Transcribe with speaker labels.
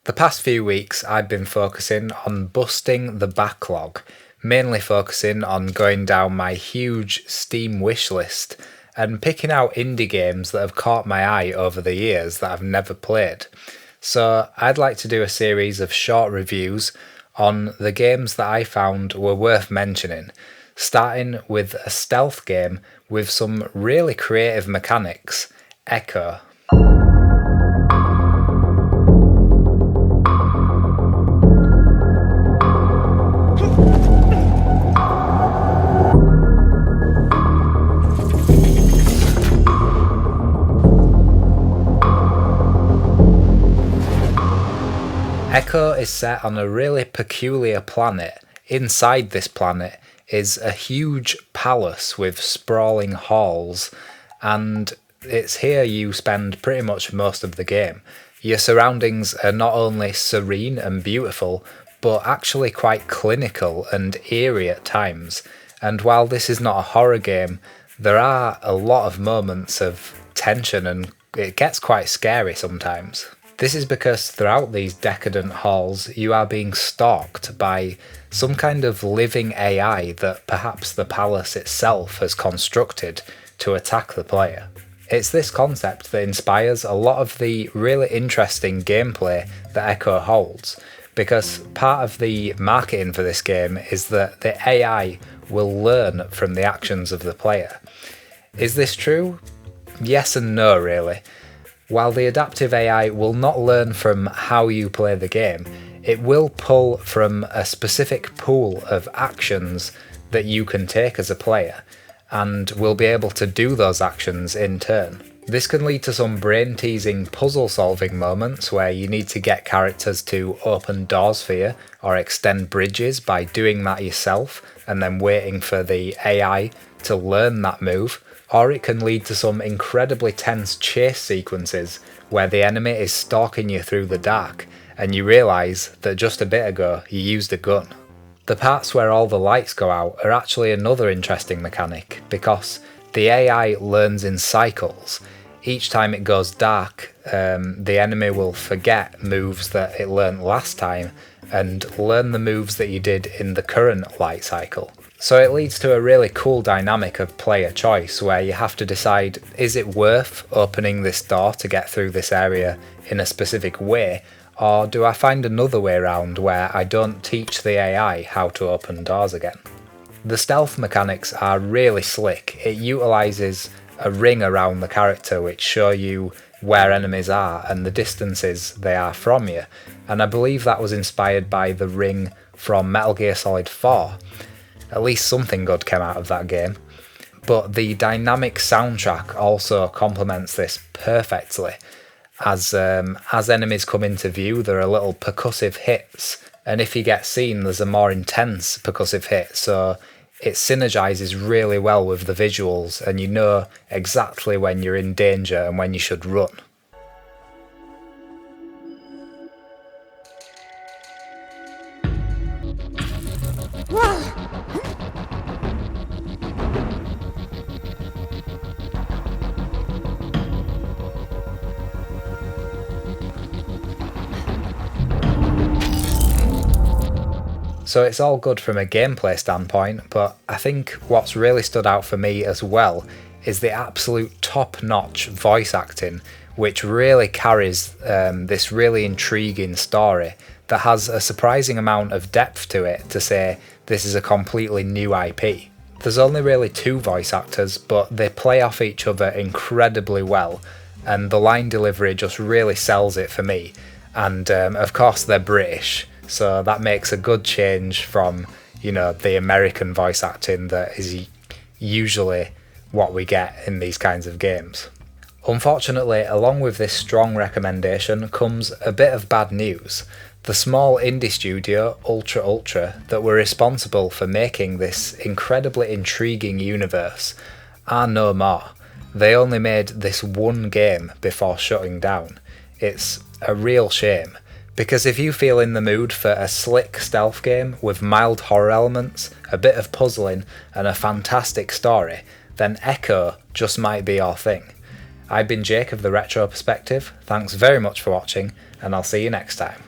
Speaker 1: The past few weeks I've been focusing on busting the backlog, mainly focusing on going down my huge Steam wishlist and picking out indie games that have caught my eye over the years that I've never played. So I'd like to do a series of short reviews on the games that I found were worth mentioning, starting with a stealth game with some really creative mechanics, Echo. Echo is set on a really peculiar planet. Inside this planet is a huge palace with sprawling halls, and it's here you spend pretty much most of the game. Your surroundings are not only serene and beautiful, but actually quite clinical and eerie at times. And while this is not a horror game, there are a lot of moments of tension and it gets quite scary sometimes. This is because throughout these decadent halls you are being stalked by some kind of living AI that perhaps the palace itself has constructed to attack the player. It's this concept that inspires a lot of the really interesting gameplay that Echo holds, because part of the marketing for this game is that the AI will learn from the actions of the player. Is this true? Yes and no, really. While the adaptive AI will not learn from how you play the game, it will pull from a specific pool of actions that you can take as a player, and will be able to do those actions in turn. This can lead to some brain-teasing puzzle-solving moments where you need to get characters to open doors for you, or extend bridges by doing that yourself, and then waiting for the AI to learn that move. Or it can lead to some incredibly tense chase sequences where the enemy is stalking you through the dark and you realise that just a bit ago you used a gun. The parts where all the lights go out are actually another interesting mechanic, because the AI learns in cycles. Each time it goes dark, the enemy will forget moves that it learnt last time and learn the moves that you did in the current light cycle. So it leads to a really cool dynamic of player choice where you have to decide, is it worth opening this door to get through this area in a specific way, or do I find another way around where I don't teach the AI how to open doors again? The stealth mechanics are really slick. It utilises a ring around the character which show you where enemies are and the distances they are from you, and I believe that was inspired by the ring from Metal Gear Solid 4. At least something good came out of that game. But the dynamic soundtrack also complements this perfectly. As enemies come into view, there are little percussive hits, and if you get seen, there's a more intense percussive hit, so it synergizes really well with the visuals, and you know exactly when you're in danger and when you should run. So it's all good from a gameplay standpoint, but I think what's really stood out for me as well is the absolute top-notch voice acting, which really carries this really intriguing story that has a surprising amount of depth to it to say this is a completely new IP. There's only really two voice actors, but they play off each other incredibly well, and the line delivery just really sells it for me. And of course they're British, so that makes a good change from, the American voice acting that is usually what we get in these kinds of games. Unfortunately, along with this strong recommendation comes a bit of bad news. The small indie studio, Ultra, that were responsible for making this incredibly intriguing universe are no more. They only made this one game before shutting down. It's a real shame. Because if you feel in the mood for a slick stealth game with mild horror elements, a bit of puzzling, and a fantastic story, then Echo just might be your thing. I've been Jake of the Retro Perspective, thanks very much for watching, and I'll see you next time.